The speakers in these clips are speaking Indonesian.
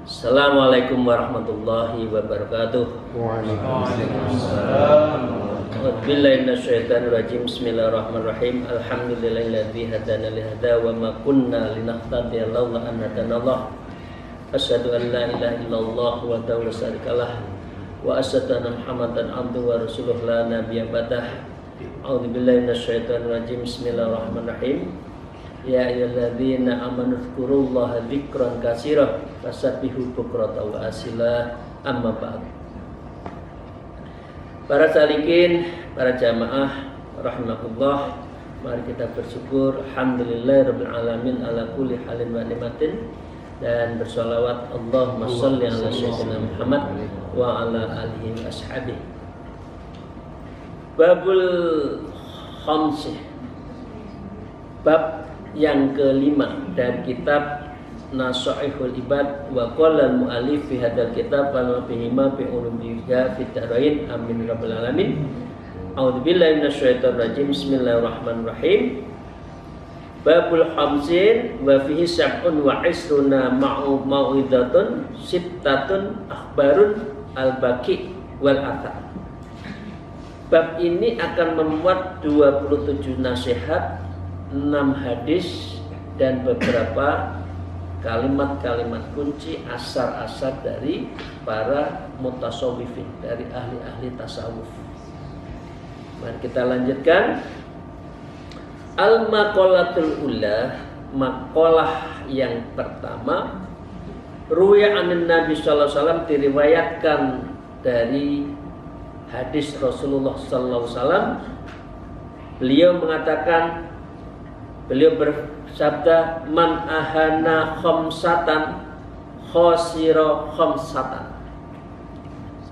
Assalamualaikum warahmatullahi wabarakatuh. Waalaikumsalam. Bismillahirrahmanirrahim. Alhamdulillahilladzi hadana li hadza wa ma kunna linahtadiya laula an hadanallah. Asyhadu an la ilaha illallah wa la syarikalah wa asyhadu anna Muhammadan abduhu wa rasuluh la nabiyya ba'dah. A'udzubillahi minasyaitonir rajim. Bismillahirrahmanirrahim. Ya ayyuhalladzina amanu dzkurullaha dzikran katsiran fasabbihu bukratan wa asila, amma ba'd. Para salikin, para jamaah rahimakumullah, mari kita bersyukur alhamdulillahirabbil alamin ala kulli halin wa nikmatin, dan bersolawat Allahumma shalli ala sayyidina Muhammad wa ala alihi wa ashabihi. Babul khamsih, bab yang kelima dari kitab Nasaihul Ibad. Wa qala al-mu'allif fi hadzal kitab wa bihima bi ulumiyya fi darain amin rabbil alamin. A'udzubillahi minasyaitonir rajim. Bismillahirrahmanirrahim. Babul khamsin wa fihi sab'un wa isruna mau'izatun sittatun akhbarun al-baqi wal athar. Bab ini akan memuat 27 nasihat, 6 hadis, dan beberapa kalimat-kalimat kunci, asar-asar dari para mutasawwifin, dari ahli-ahli tasawuf. Mari kita lanjutkan. Al-maqalatul ula, maqalah yang pertama. Ruya anin Nabi sallallahu alaihi wasallam, diriwayatkan dari hadis Rasulullah sallallahu alaihi wasallam. Beliau mengatakan, beliau bersabda, man ahana khamsatan khosiro khamsatan.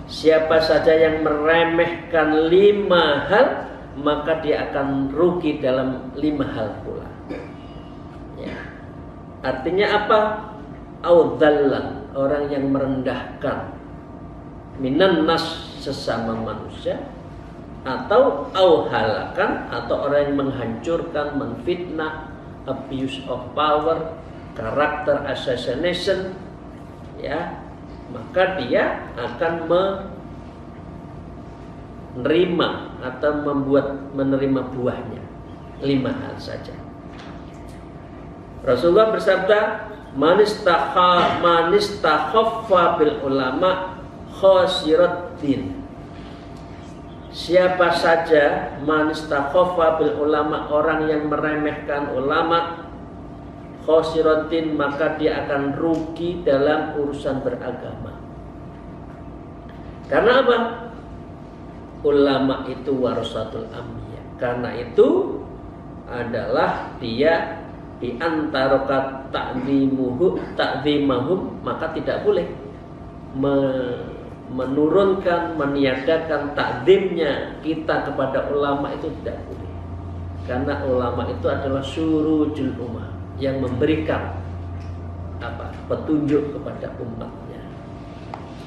Siapa saja yang meremehkan 5 hal, maka dia akan rugi dalam 5 hal pula. Ya. Artinya apa? Audhallan, orang yang merendahkan, minan nas, sesama manusia, atau auhalakan, atau orang yang menghancurkan, menfitnah, abuse of power, character assassination, ya, maka dia akan menerima atau menerima buahnya. 5 hal saja. Rasulullah bersabda, manistakhaffa bil ulama khasiratin. Siapa saja manistakhaffa bil ulama, orang yang meremehkan ulama, khosiratin, maka dia akan rugi dalam urusan beragama. Karena apa? Ulama itu warasatul anbiya. Karena itu adalah dia di antara ta'zimahum, maka tidak boleh menurunkan, meniadakan takdimnya kita kepada ulama, itu tidak boleh. Karena ulama itu adalah surujul ummah, yang memberikan petunjuk kepada umatnya.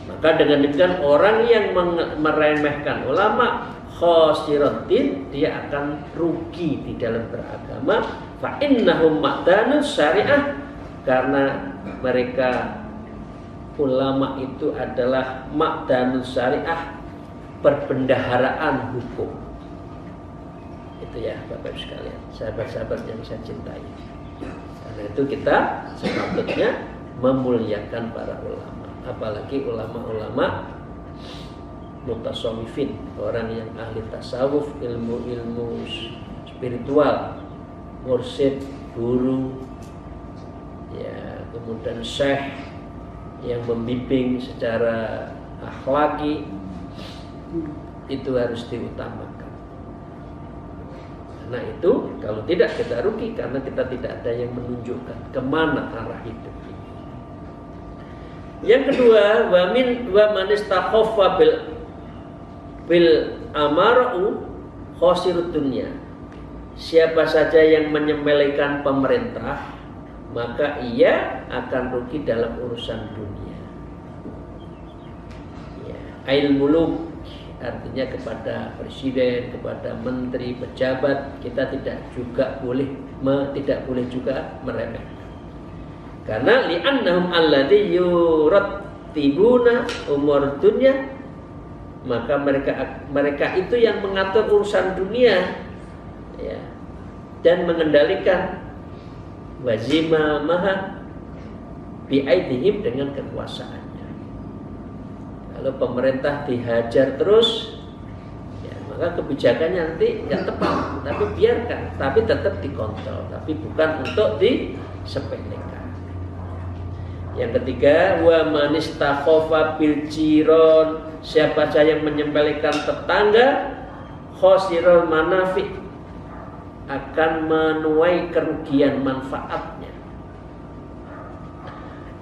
Maka dengan demikian orang yang meremehkan ulama khosiratin, dia akan rugi di dalam beragama. Fa innahum ma'danus syariah, karena mereka ulama itu adalah ma'danus syariah, perbendaharaan hukum. Itu ya Bapak Ibu sekalian, sahabat-sahabat yang saya cintai. Karena itu kita sepatutnya memuliakan para ulama, apalagi ulama-ulama mutasawwifin, orang yang ahli tasawuf, ilmu-ilmu spiritual, mursyid, guru, ya, kemudian syekh yang membimbing secara akhlaki, itu harus diutamakan. Karena itu kalau tidak, kita rugi, karena kita tidak ada yang menunjukkan kemana arah hidup ini. Yang kedua, wa man istakhaffa bil fil amaru khosirud dunya. Siapa saja yang menyepelekan pemerintah, maka ia akan rugi dalam urusan dunia. Ya, ail muluk artinya kepada presiden, kepada menteri, pejabat, kita tidak boleh juga meremehkan. Karena li'annahum alladzi yurattibuna umur dunya, maka mereka itu yang mengatur urusan dunia, ya, dan mengendalikan wazima maha biaidihim dengan kekuasaannya. Kalau pemerintah dihajar terus, ya, maka kebijakannya nanti nggak tepat. Tapi biarkan, tapi tetap dikontrol, tapi bukan untuk disepelekan. Yang ketiga, wa manistakhofa bil jiron, siapa saja yang menyepelekan tetangga, khosirul manafi, akan menuai kerugian manfaatnya.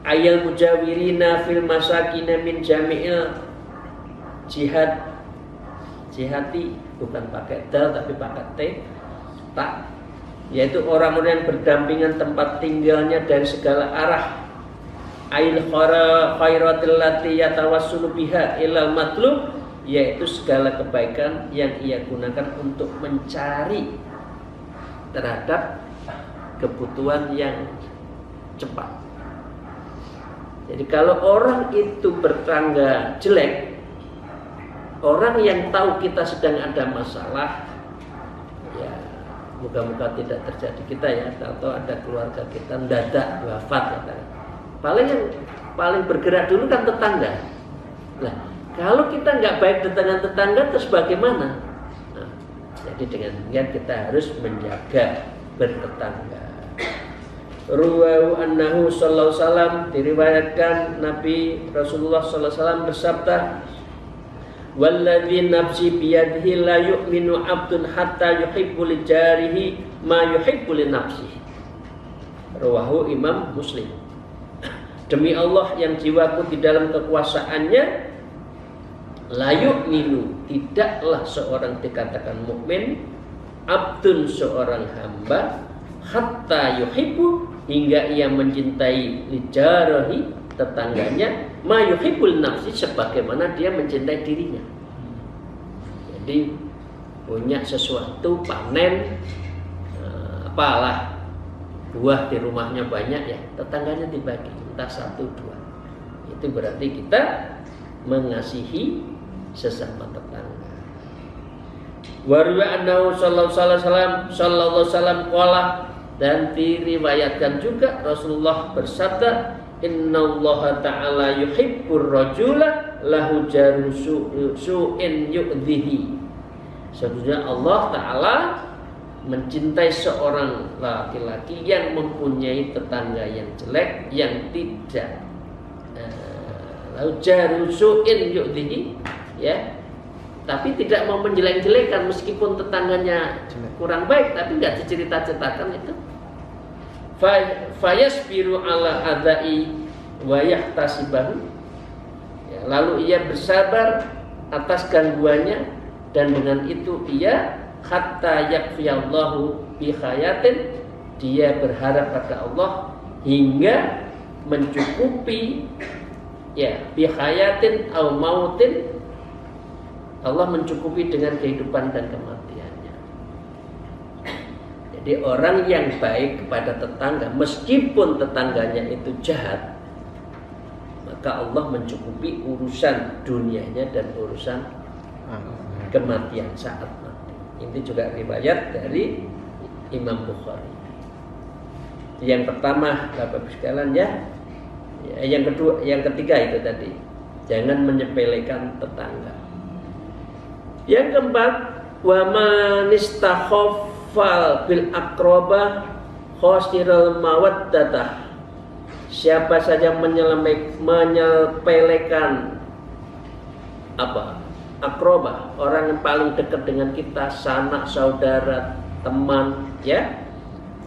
Ayal mujawirina fil masakina min jami'il jihati, bukan pakai dal tapi pakai t, tak, yaitu orang-orang yang berdampingan tempat tinggalnya dari segala arah. Ail khairatil lati yatawassulu biha ilal matlub, yaitu segala kebaikan yang ia gunakan untuk mencari terhadap kebutuhan yang cepat. Jadi kalau orang itu bertangga jelek, orang yang tahu kita sedang ada masalah, ya moga-moga tidak terjadi kita ya, atau ada keluarga kita mendadak wafat, ya, paling bergerak dulu kan tetangga. Nah, kalau kita nggak baik dengan tetangga, terus bagaimana? Nah, jadi dengan demikian kita harus menjaga bertetangga. Ruwahu annahu sallallahu alaihi wasallam, diriwayatkan Nabi Rasulullah sallallahu alaihi wasallam bersabda, walladzi nafsi biyadihi la yu'minu 'abdun hatta yuhibbu li jarihi ma yuhibbu li nafsihi. Rawahu Imam Muslim. Demi Allah yang jiwaku di dalam kekuasaannya, la yu'minu, tidaklah seorang dikatakan mukmin, abdun seorang hamba, hatta yuhibbu, hingga ia mencintai lijarahi, tetangganya, ma yuhibbul nafsi, sebagaimana dia mencintai dirinya. Jadi punya sesuatu, panen apalah, buah di rumahnya banyak, ya tetangganya dibagi, entah 1, 2. Itu berarti kita mengasihi sesama tetangga. Wa annahu sallallahu alaihi wasallam qala, dan diriwayatkan juga Rasulullah bersabda, innallaha ta'ala yuhibbur rajula lahu jaru su'in yu'dhihi. Sesungguhnya Allah Ta'ala mencintai seorang laki-laki yang mempunyai tetangga yang jelek, yang tidak lahu jaru su'in yu'dhihi, ya, tapi tidak mau menjelek-jelekan meskipun tetangganya kurang baik, tapi nggak dicerita-ceritakan itu. Fayasbiru ala adai wa yahtasibahu, ya, lalu ia bersabar atas gangguannya, dan dengan itu ia hatta yakfiyallahu bi khayatin, dia berharap pada Allah hingga mencukupi, ya, bi khayatin au mautin, Allah mencukupi dengan kehidupan dan kematiannya. Jadi orang yang baik kepada tetangga, meskipun tetangganya itu jahat, maka Allah mencukupi urusan dunianya dan urusan kematian saat mati. Ini juga riwayat dari Imam Bukhari. Yang pertama, Bapak sekalian, ya. Yang kedua, yang ketiga itu tadi, jangan menyepelekan tetangga. Yang keempat, wa manistakhafal bil aqrabah khosirul mawaddatah, siapa saja menyepelekan aqrabah, orang yang paling dekat dengan kita, sanak saudara, teman, ya,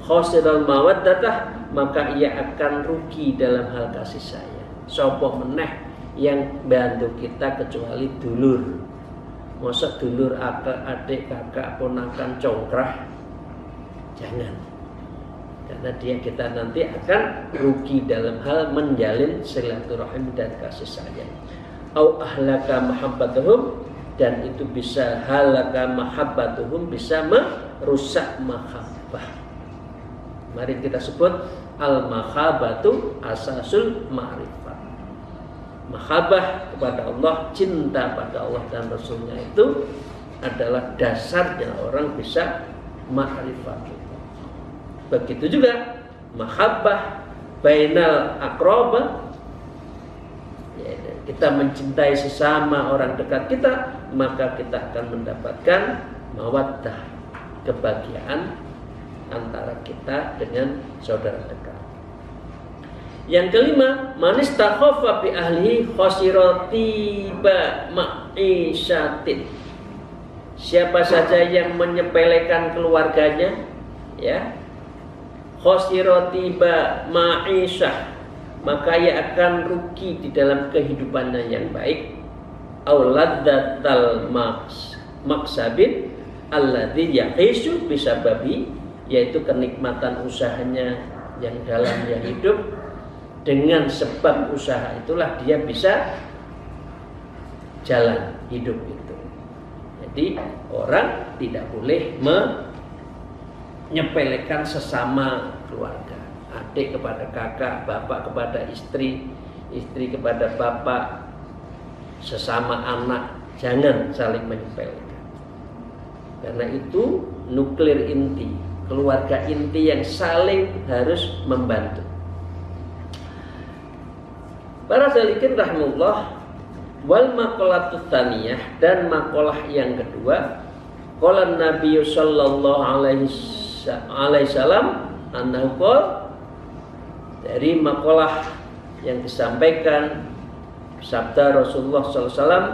khosirul mawaddatah, maka ia akan rugi dalam hal kasih sayang. Sopo meneh yang bantu kita kecuali dulur. Mosok dulur, adik, kakak, ponakan, congkrah, jangan. Karena kita nanti akan rugi dalam hal menjalin silaturahim dan kasih sayang. Au ahlaka mahabbatuhum, dan itu bisa halaka mahabbatuhum, bisa merusak mahabbah. Mari kita sebut al-mahabbatu asasul ma'rifah. Mahabbah kepada Allah, cinta pada Allah dan Rasulnya itu adalah dasarnya orang bisa ma'rifat. Begitu juga mahabbah bainal aqrabah, ya, kita mencintai sesama orang dekat kita, maka kita akan mendapatkan mawaddah, kebahagiaan antara kita dengan saudara dekat. Yang kelima, manis takhafa bi ahlihi khosiratiba ma'isyatin. Siapa saja yang menyepelekan keluarganya, ya, khosiratiba ma'isyah, maka ia akan rugi di dalam kehidupannya yang baik. Auladzatal maksabin alladzi yahishu bisababi, yaitu kenikmatan usahanya yang dalamnya hidup. Dengan sebab usaha itulah dia bisa jalan hidup itu. Jadi orang tidak boleh menyepelekan sesama keluarga. Adik kepada kakak, bapak kepada istri, istri kepada bapak, sesama anak, jangan saling menyepelekan. Karena itu nuklir inti, keluarga inti yang saling harus membantu. Para salikin rahimullah, wal maqalatut tsaniyah, dan maqalah yang kedua, qala Nabi sallallahu alaihi wasallam annahu qala, dari maqalah yang disampaikan sabda Rasulullah sallallahu alaihi wasallam,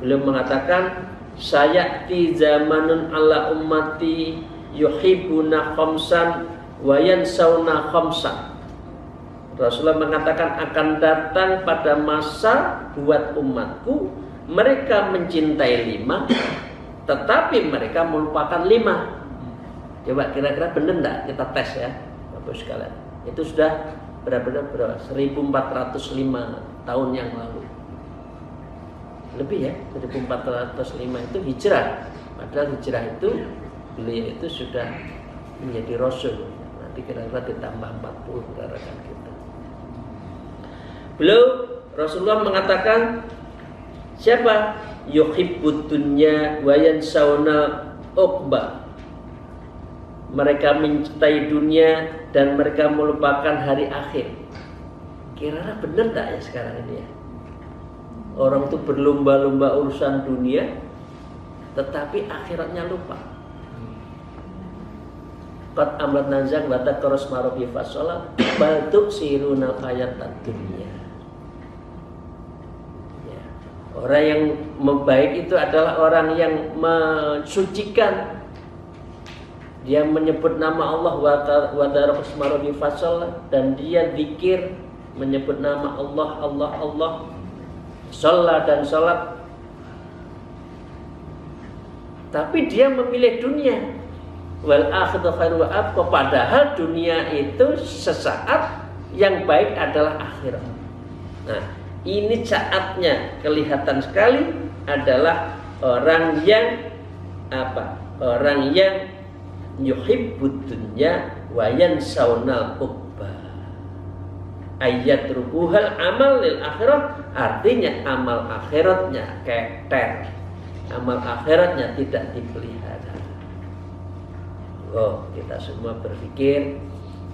beliau mengatakan, sayati zamanun ala ummati yuhibbuna khamsan wa yansawna khamsan. Rasulullah mengatakan akan datang pada masa buat umatku, mereka mencintai 5, tetapi mereka melupakan 5. Coba kira-kira benar enggak? Kita tes ya, Bapak sekalian. Itu sudah berapa? 1405 tahun yang lalu. Lebih ya, 1405 itu hijrah. Padahal hijrah itu beliau itu sudah menjadi rasul. Nanti kira-kira ditambah 40 rekan kita. Beliau Rasulullah mengatakan, siapa yuhibbud dunya wa yansawna uqba, mereka mencintai dunia dan mereka melupakan hari akhir. Kira-kira benar tak ya sekarang ini ya? Orang tuh berlomba-lomba urusan dunia, tetapi akhiratnya lupa. Qad amrat nazak wa taqras marobi fasola bal tuksiruna hayatad dunya. Orang yang membaik itu adalah orang yang mensucikan. Dia menyebut nama Allah wa taqras marobi fasola, dan dia zikir menyebut nama Allah, Allah, sholat dan sholat. Tapi dia memilih dunia. Wal akhiratu khairu wa abqa, padahal dunia itu sesaat, yang baik adalah akhirat. Nah, ini saatnya kelihatan sekali adalah orang yang apa? Orang yang yuhibbud dunya wa yansawnal uqba. Ayat rukuhal amal lil akhirah, artinya amal akhiratnya keter, amal akhiratnya tidak dipelihara. Oh, kita semua berpikir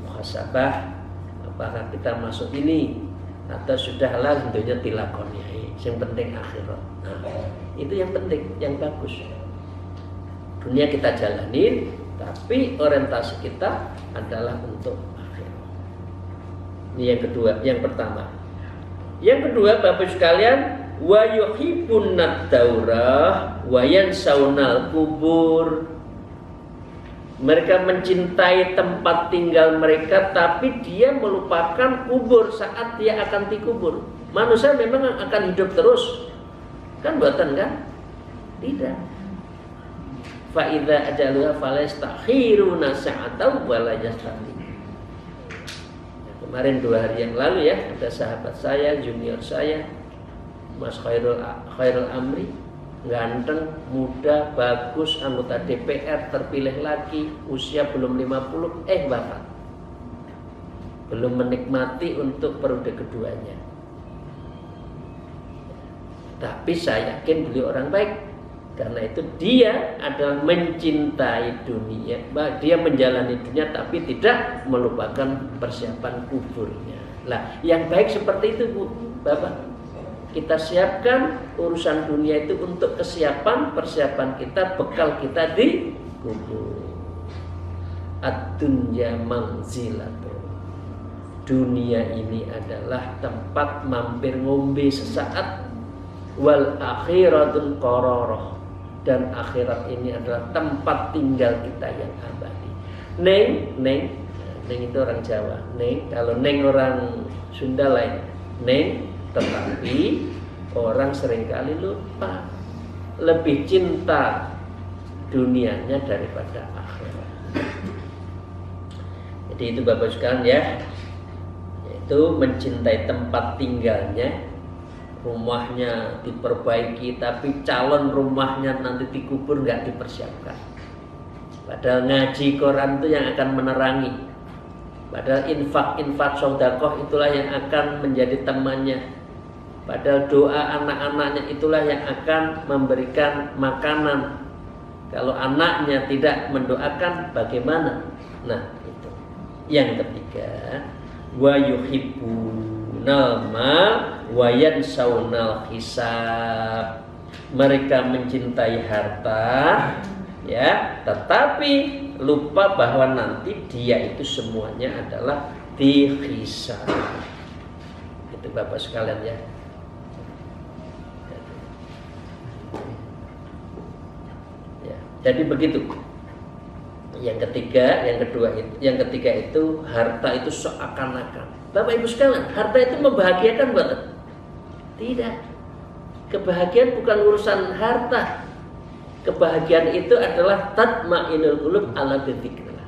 muhasabah, apakah kita masuk ini atau sudahlah tentunya dilakoni. Yang penting akhirat. Nah, itu yang penting, yang bagus. Dunia kita jalanin, tapi orientasi kita adalah untuk akhirat. Ini yang kedua, yang pertama. Yang kedua, Bapak sekalian, wa yuhibbun ad-daurah wa yansawnal kubur. Mereka mencintai tempat tinggal mereka, tapi dia melupakan kubur saat dia akan dikubur. Manusia memang akan hidup terus, kan buatan kan? Tidak. Fa idza ajaluha fala yastakhiruna sa'atan wa la yastaqdimun. Kemarin 2 hari yang lalu ya, ada sahabat saya, junior saya, Mas Khairul Amri, ganteng, muda, bagus, anggota DPR, terpilih lagi, usia belum 50, wafat. Belum menikmati untuk periode keduanya. Tapi saya yakin beliau orang baik. Karena itu dia adalah mencintai dunia. Dia menjalani dunia tapi tidak melupakan persiapan kuburnya. Lah, yang baik seperti itu, Bu, Bapak. Kita siapkan urusan dunia itu untuk persiapan kita, bekal kita di kubur. Ad-dunya manzilatun. Dunia ini adalah tempat mampir ngombe sesaat. Wal akhiratul qararah. Dan akhirat ini adalah tempat tinggal kita yang abadi. Neng itu orang Jawa. Kalau neng orang Sunda lain. Tetapi orang seringkali lupa, lebih cinta dunianya daripada akhirat. Jadi itu Bapak sekalian ya, yaitu mencintai tempat tinggalnya. Rumahnya diperbaiki tapi calon rumahnya nanti dikubur nggak dipersiapkan. Padahal ngaji Quran itu yang akan menerangi. Padahal infak sedekah itulah yang akan menjadi temannya. Padahal doa anak-anaknya itulah yang akan memberikan makanan. Kalau anaknya tidak mendoakan bagaimana? Nah itu. Yang ketiga, wa yuhibbunal mal wa yansawnal hisab. Mereka mencintai harta ya, tetapi lupa bahwa nanti dia itu semuanya adalah dihisab. Itu Bapak sekalian ya. Jadi begitu. Yang ketiga itu harta itu seakan-akan. Bapak Ibu sekalian, harta itu membahagiakan banget. Tidak. Kebahagiaan bukan urusan harta. Kebahagiaan itu adalah tatmainul qulub ala dzikrillah.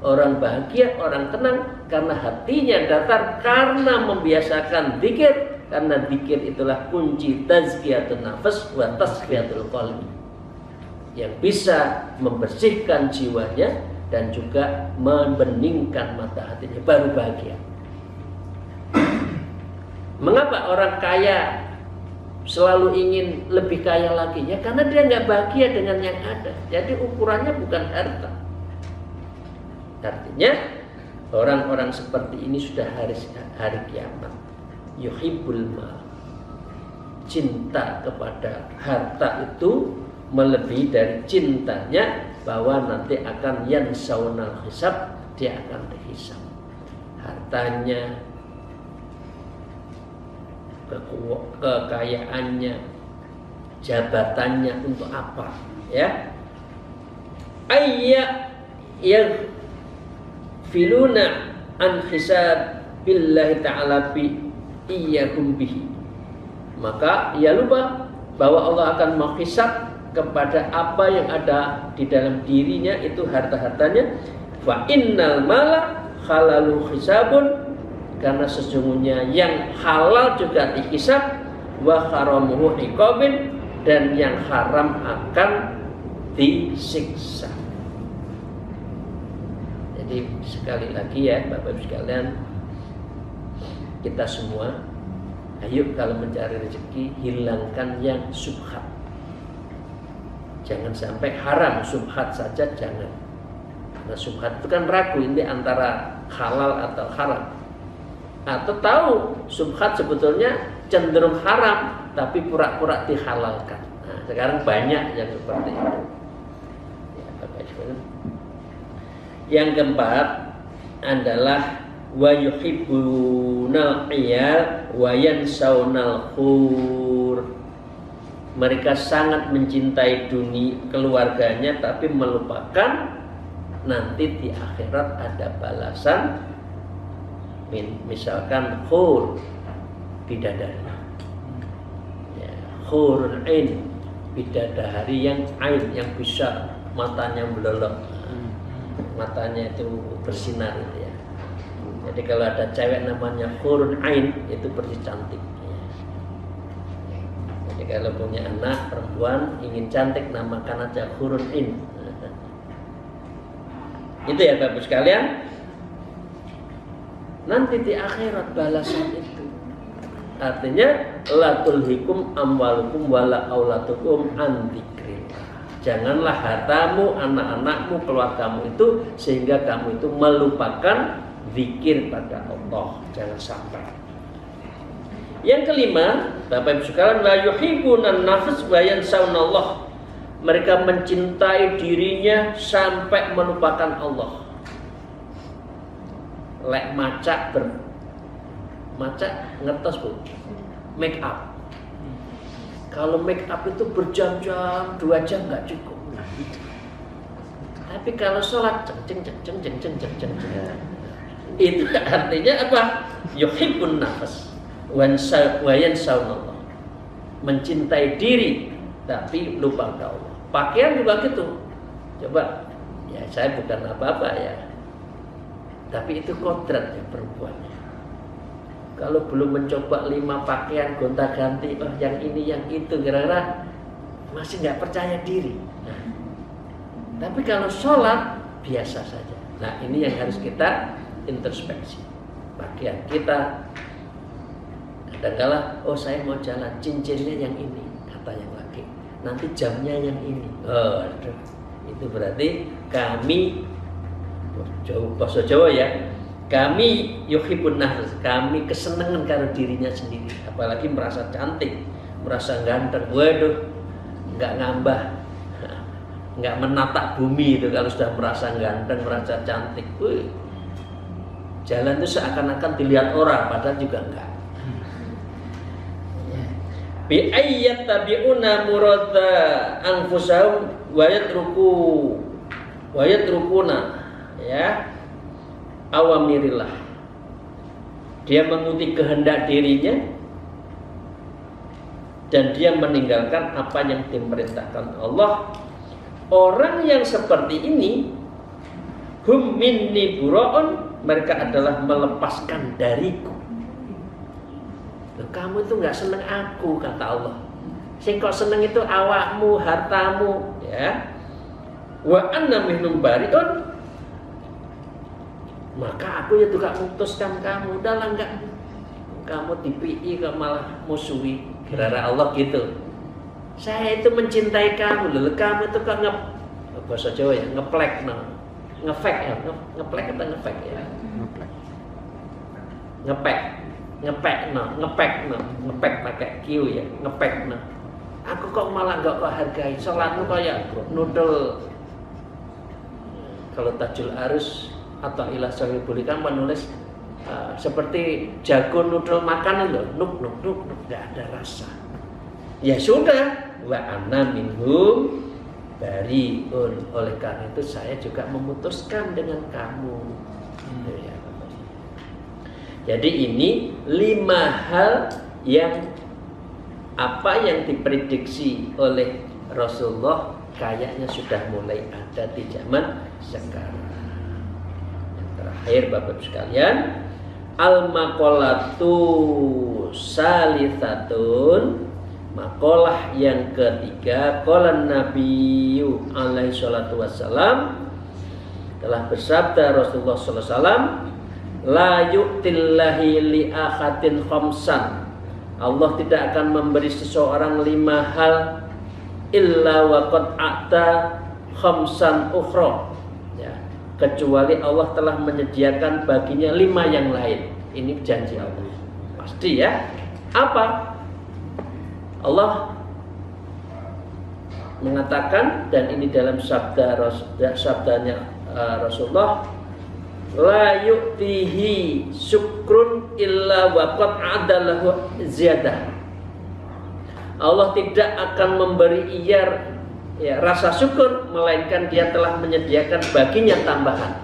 Orang bahagia, orang tenang karena hatinya datar, karena membiasakan zikir, karena zikir itulah kunci tazkiyatun nafas wa tasfiyatul qalbi, yang bisa membersihkan jiwanya dan juga membeningkan mata hatinya, baru bahagia. Mengapa orang kaya selalu ingin lebih kaya lagi? Ya karena dia nggak bahagia dengan yang ada. Jadi ukurannya bukan harta. Artinya orang-orang seperti ini sudah hari kiamat. Yuhibbul mal, cinta kepada harta itu melebihi dari cintanya bahwa nanti akan yansawnal hisab, dia akan dihisab. Hartanya, kekayaannya, jabatannya untuk apa? Ya, yang filuna an hisab billahi ta'ala bi iyyakum bihi. Maka ia lupa bahwa Allah akan menghisab kepada apa yang ada di dalam dirinya, itu harta-hartanya. Fa innal mala halalu hisabun, karena sesungguhnya yang halal juga dihisab, wa haramuhu iqabin, dan yang haram akan disiksa. Jadi sekali lagi ya Bapak Ibu sekalian, kita semua ayo kalau mencari rezeki hilangkan yang subhat. Jangan sampai haram, subhat saja jangan. Karena subhat itu kan ragu ini antara halal atau haram. Atau tahu subhat sebetulnya cenderung haram tapi pura-pura dihalalkan. Nah, sekarang banyak yang seperti itu. Yang keempat adalah wa yuhibbunal iyal wa yansawnal khur. Mereka sangat mencintai dunia keluarganya tapi melupakan nanti di akhirat ada balasan. Misalkan khur, bidadari ya, khurun ain, bidadari yang ain, yang bisa matanya meleleh, matanya itu bersinar gitu ya. Jadi kalau ada cewek namanya hurun ain itu persis cantik. Jadi kalau punya anak perempuan ingin cantik namakan aja hurun ain. Itu ya Bapak sekalian. Nanti di akhirat balasan itu. Artinya la tulhikum amwalukum wala auladukum an dzikrillah. Janganlah hartamu, anak-anakmu, keluargamu itu sehingga kamu itu melupakan zikir pada Allah. Jangan sampai. Yang kelima, Bapak Ibu sekalian, la yuhibbunan nafs wa yansaunallah. Mereka mencintai dirinya sampai melupakan Allah. Lek maca ngetos Bu. Make up. Kalau make up itu berjam-jam, 2 jam nggak cukup. Tapi kalau sholat ceng. Itu artinya apa? Yuhibbun nafas wa yansaunallah. Mencintai diri tapi lupa Allah. Pakaian juga gitu. Coba, ya saya bukan apa-apa ya. Tapi itu kodrat ya perempuannya. Kalau belum mencoba 5 pakaian gonta-ganti, oh yang ini yang itu, kira-kira masih nggak percaya diri. Nah, tapi kalau sholat biasa saja. Nah ini yang harus kita introspeksi. Pakaian kita kadang-kala, oh saya mau jalan cincinnya yang ini, kata yang laki. Nanti jamnya yang ini. Oh, aduh. Itu berarti kami bahasa Jawa ya. Kami yuhibbun nafs, kami kesenangan karena dirinya sendiri, apalagi merasa cantik, merasa ganteng. Waduh, nggak ngambah, nggak menatap bumi itu kalau sudah merasa ganteng, merasa cantik. Wih, jalan itu seakan-akan dilihat orang, padahal juga enggak. Bi ayyat tabi'una murada anfusahum wa yatrukuna ya awamirillah. Dia mengikuti kehendak dirinya dan dia meninggalkan apa yang diperintahkan Allah. Orang yang seperti ini hum minni bura'un, mereka adalah melepaskan dariku. Kamu itu nggak seneng aku, kata Allah. Sing kok seneng itu awakmu, hartamu, ya. Wa anna minhum bari'un, maka aku ya juga memutuskan kamu. Udahlah, enggak kamu dipi kok malah musuhi. Kira-kira Allah gitu. Saya itu mencintai kamu loh. Kamu itu kok bahasa Jawa ya, ngeplek no. Ngefek ya, ngeplek atau ngefek ya? Ngepek pakai Q ya, ngepek no. Aku kok malah enggak kok hargai. Salatmu kayak noodle. Kalau Tajul Arus atau Ilah Sahih Bulikan menulis seperti jago noodle makan loh, nuk, nggak ada rasa. Ya sudah, wa ana minhum bariun, oleh karena itu saya juga memutuskan dengan kamu. Ya. Jadi ini 5 hal yang apa yang diprediksi oleh Rasulullah kayaknya sudah mulai ada di zaman sekarang. Terakhir Bapak sekalian, al-maqalatu salisatun, maqalah yang ketiga, qala nabiyyu alaihi salatu wassalam, telah bersabda Rasulullah sallallahu alaihi wasallam, la yu'tillahi li ahadin khamsan, Allah tidak akan memberi seseorang 5 hal illa wa qad a'ta khamsan ukhra, kecuali Allah telah menyediakan baginya 5 yang lain. Ini janji Allah. Pasti ya. Apa? Allah mengatakan, dan ini dalam sabdanya Rasulullah, la yu'tihi syukrun illa wa qad adalahu ziyadah. Allah tidak akan memberi rasa syukur melainkan dia telah menyediakan baginya tambahan.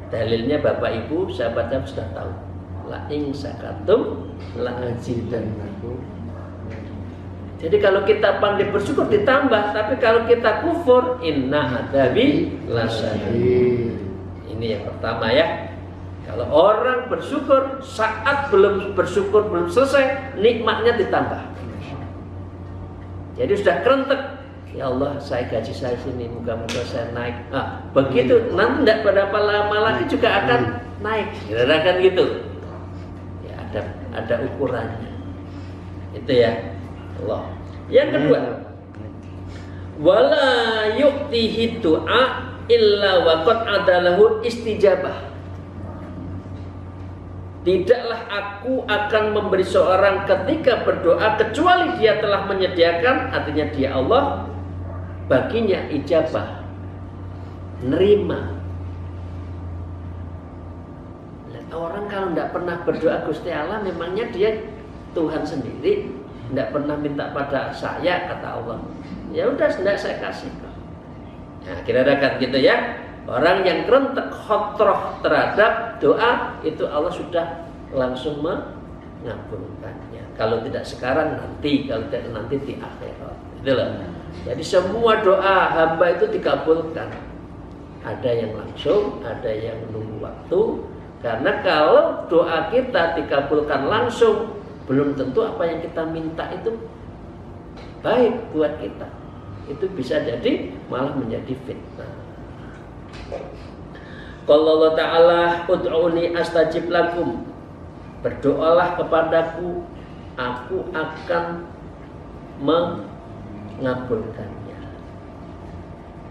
Dalilnya Bapak Ibu, sahabat sudah tahu. La in sakatum la azidannakum. Jadi kalau kita pandai bersyukur ditambah, tapi kalau kita kufur, inna adzabi lasyadid. Ini yang pertama ya. Kalau orang bersyukur, saat belum bersyukur belum selesai, nikmatnya ditambah. Jadi sudah kerentek, ya Allah, saya gaji saya sini, moga-moga saya naik. Begitu nanti tidak pada lama lagi juga akan naik. Kira-kira gitu. Ya ada ukurannya. Itu ya. Allah. Yang kedua, wala yu'tihi du'a illa waqad adalahu istijabah. Tidaklah aku akan memberi seorang ketika berdoa kecuali dia telah menyediakan, artinya dia Allah, baginya ijabah, nerima. Orang kalau tidak pernah berdoa Gusti Allah, memangnya dia Tuhan sendiri, tidak pernah minta pada saya, kata Allah. Ya udah, tidak saya kasih. Nah, kira-kira kan gitu ya. Orang yang kerentek khotroh terhadap doa itu Allah sudah langsung mengabulkannya. Kalau tidak sekarang nanti, kalau tidak nanti di akhirat. Itulah. Jadi semua doa hamba itu dikabulkan. Ada yang langsung, ada yang menunggu waktu. Karena kalau doa kita dikabulkan langsung, belum tentu apa yang kita minta itu baik buat kita. Itu bisa jadi malah menjadi fitnah. Qala Allah Ta'ala, ud'uni astajib lakum. Berdoalah kepadaku, aku akan mengabulkannya.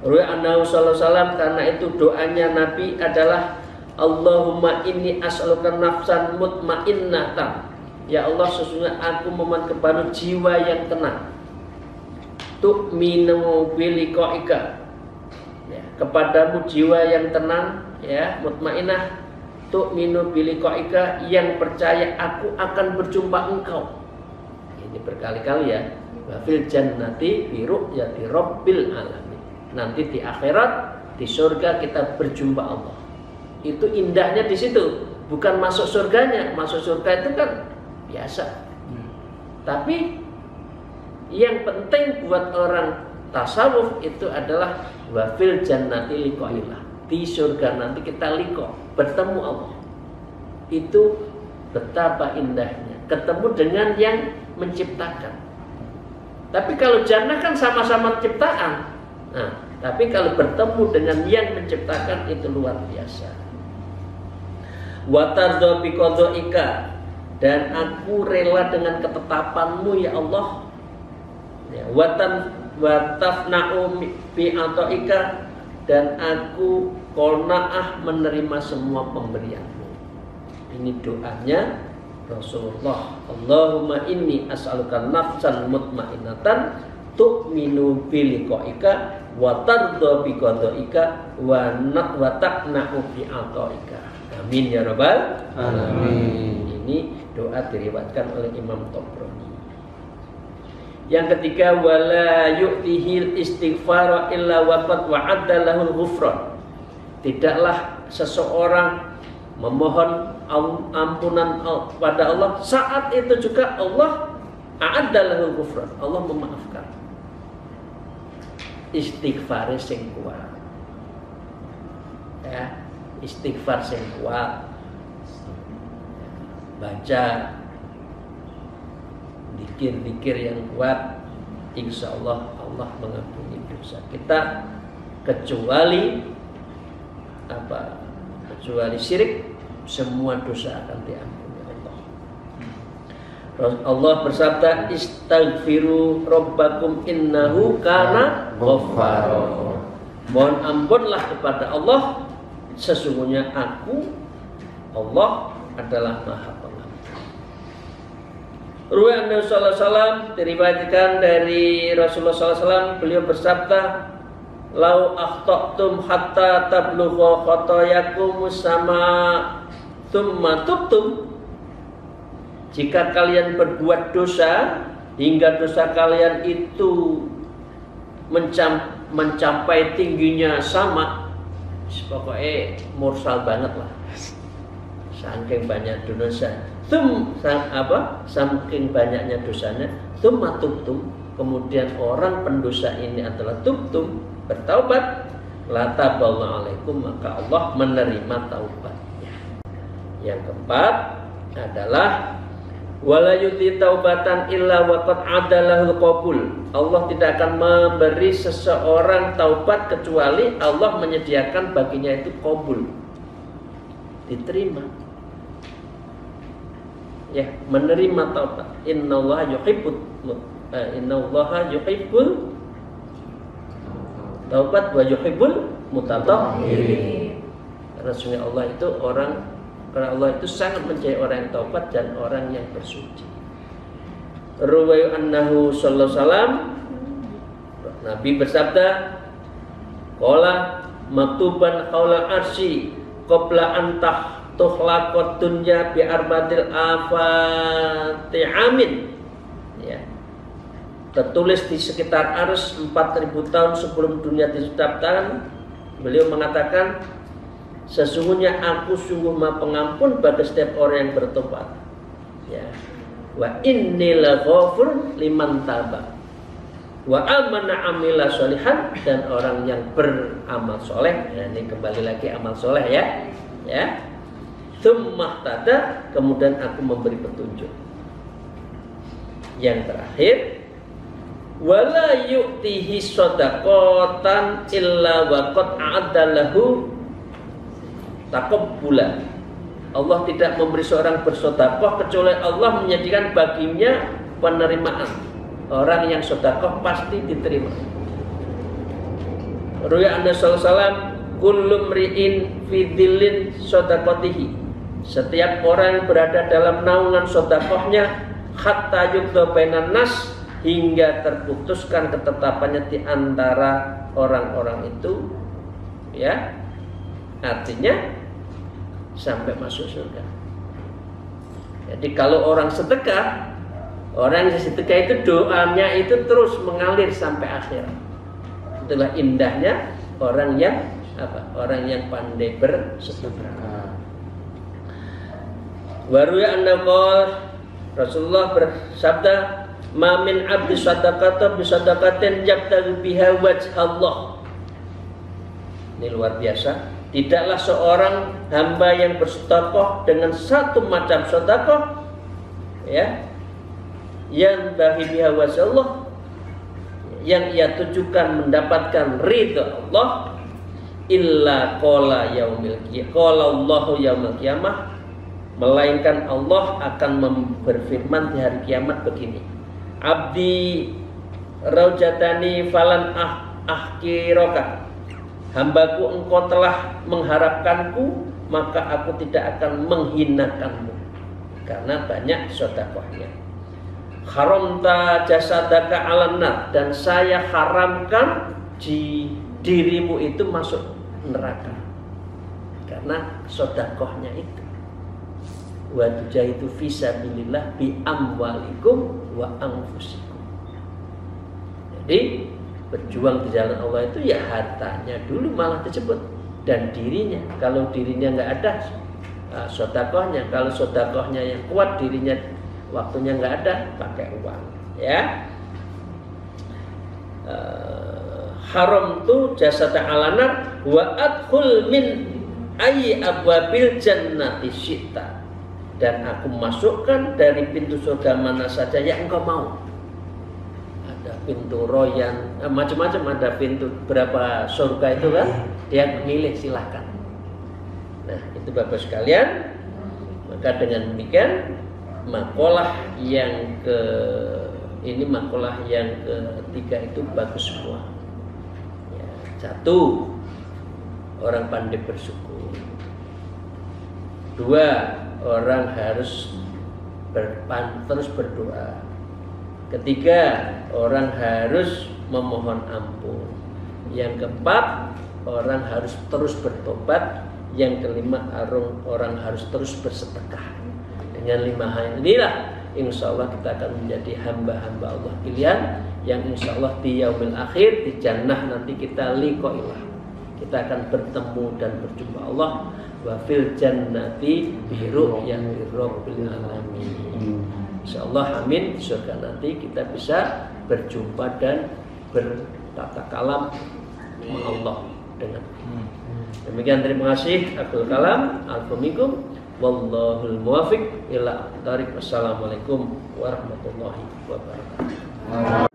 Ruwi annahu sallallahu alaihi wasallam, karena itu doanya Nabi adalah Allahumma inni as'aluka nafsan mutmainnatan. Ya Allah, sesungguhnya aku memohon kepadamu jiwa yang tenang. Tu'minu biliqa'ika. Ya, kepadamu jiwa yang tenang, ya, mutmainnah. Tu'minu biliqa'ika, yang percaya aku akan berjumpa engkau. Ini berkali-kali ya. Wa fil jannati bi ru'yati rabbil alamin. Nanti di akhirat, di surga kita berjumpa Allah. Itu indahnya di situ, bukan masuk surganya. Masuk surga itu kan biasa. Tapi yang penting buat orang tasawuf itu adalah wafil jannati liqa'illah. Di surga nanti kita liqa, bertemu Allah. Itu betapa indahnya, ketemu dengan yang menciptakan. Tapi kalau jannah kan sama-sama ciptaan. Nah, tapi kalau bertemu dengan yang menciptakan itu luar biasa. Wa tardha bi qada'ika, dan aku rela dengan ketetapanmu ya Allah. Ya, wa tafna'u bi ata'ika, dan aku qanaah menerima semua pemberianmu. Ini doanya Rasulullah. Allahumma inni as'aluka nafsan mutmainnatan tu'minu bi liqa'ika wa tardha bi qada'ika wa taqna'u bi ata'ika. Amin ya rabbal alamin. Ini doa diriwayatkan oleh Imam Tabrani. Yang ketiga, wala yu'tihil istighfara illa waqad wa'adda lahul ghufran. Tidaklah seseorang memohon ampunan pada Allah, saat itu juga Allah a'adda lahul ghufran, Allah memaafkan. Istighfar sing kuat. Ya, istighfar sing kuat. Baca zikir-zikir yang kuat, insya Allah Allah mengampuni dosa kita, kecuali apa? Kecuali syirik, semua dosa akan diampuni Allah. Allah bersabda, istaghfiru rabbakum innahu kana ghaffara. Mohon ampunlah kepada Allah, sesungguhnya aku Allah adalah Maha Pengampun. Ruwayat Nabi sallallahu alaihi wasallam, diriwayatkan dari Rasulullah sallallahu alaihi wasallam, beliau bersabda, "Lau akhta'tum hatta tablugha khatayakum sama tsumma tubtum." Jika kalian berbuat dosa hingga dosa kalian itu mencapai tingginya sama, pokoknya mursal banget lah, saking banyak dosa, saking banyaknya dosanya, tubtum, kemudian orang pendosa ini adalah tubtum, bertaubat, la taballahu alaikum, maka Allah menerima taubatnya. Yang keempat adalah wala yuti taubatan illa waqad adalahul qabul. Allah tidak akan memberi seseorang taubat kecuali Allah menyediakan baginya itu qabul, diterima. Ya, menerima taubat. Innallaha yuhibbul taubat wa yuhibbul mutatahhirin. Karena sungguh Allah itu sangat mencintai orang yang taubat dan orang yang bersuci. Ruwayu annahu sallallahu alaihi wasallam, Nabi bersabda, qala maktuban qaula arsy qabla an tukhlaqad dunya bi arba'atil afati amin. Ya. Tertulis di sekitar Ars 4000 tahun sebelum dunia diciptakan. Beliau mengatakan, sesungguhnya aku sungguh maha pengampun bagi setiap orang yang bertobat. Ya. Wa innil ghafur liman taba. Wa amana amila sholihan, dan orang yang beramal soleh. Nah, ini kembali lagi amal soleh ya. Ya. Tsumma tada, kemudian aku memberi petunjuk. Yang terakhir, wala yu'tihi shadaqatan illa waqad a'adalahu taqabbula. Allah tidak memberi seorang bersedekah kecuali Allah menyediakan baginya penerimaan. Orang yang sedekah pasti diterima. Ruya Anda sallallahu alaihi wasallam, kullu mri'in fi dhillin shadaqatihi. Setiap orang yang berada dalam naungan sedekahnya hatta yukta bainan nas, hingga terputuskan ketetapannya di antara orang-orang itu, ya, artinya sampai masuk surga. Jadi kalau orang sedekah, orang yang sedekah itu doanya itu terus mengalir sampai akhir. Itulah indahnya orang yang Orang yang pandai bersedekah. Waruya annaqol, Rasulullah bersabda, ma min abdi sadaqata bi sadaqatin yabtaghi biha wajh Allah. Ini luar biasa. Tidaklah seorang hamba yang bersedekah dengan satu macam sedekah, ya, yang bagi biha wajh Allah, yang ia tujukan mendapatkan ridha Allah, illa qala Allahu yaumil qiyamah, melainkan Allah akan berfirman di hari kiamat begini, abdi raujatani falan ahkiroka, hambaku engkau telah mengharapkanku, maka aku tidak akan menghinakanmu karena banyak sedekahnya. Haramta jasadaka alannar, dan saya haramkan di dirimu itu masuk neraka karena sedekahnya itu. Wa tujahidu fisabilillah bi amwalikum wa anfusikum. Jadi berjuang di jalan Allah itu ya hartanya dulu malah disebut, dan dirinya. Kalau dirinya nggak ada, sedekahnya. Kalau sedekahnya yang kuat, dirinya waktunya nggak ada, pakai uang, ya. Haram tu jasad alanar wa adkhul min ayyi abwabil jannati syi'ta, dan aku masukkan dari pintu surga mana saja yang engkau mau. Ada pintu royan, macam-macam, ada pintu berapa surga itu kan, dia milih, silahkan. Nah, itu Bapak sekalian. Maka dengan demikian makalah yang ketiga itu bagus semua. Ya, satu, orang pandai bersyukur. Dua, orang harus terus berdoa. Ketiga, orang harus memohon ampun. Yang keempat, orang harus terus bertobat. Yang kelima, orang harus terus bersedekah. Dengan 5 hal inilah, insya Allah kita akan menjadi hamba-hamba Allah pilihan, yang insya Allah di yaumil akhir, di jannah nanti kita liqa'illah. Kita akan bertemu dan berjumpa Allah. Wa fil jannati biru yang rabbil alamin. Insyaallah, amin. Surga nanti kita bisa berjumpa dan bertata kalam sama Allah dengan. Demikian, terima kasih. Akhul kalam, alfamikum, wallahul muwafiq ila aqtarik. Wassalamualaikum warahmatullahi wabarakatuh.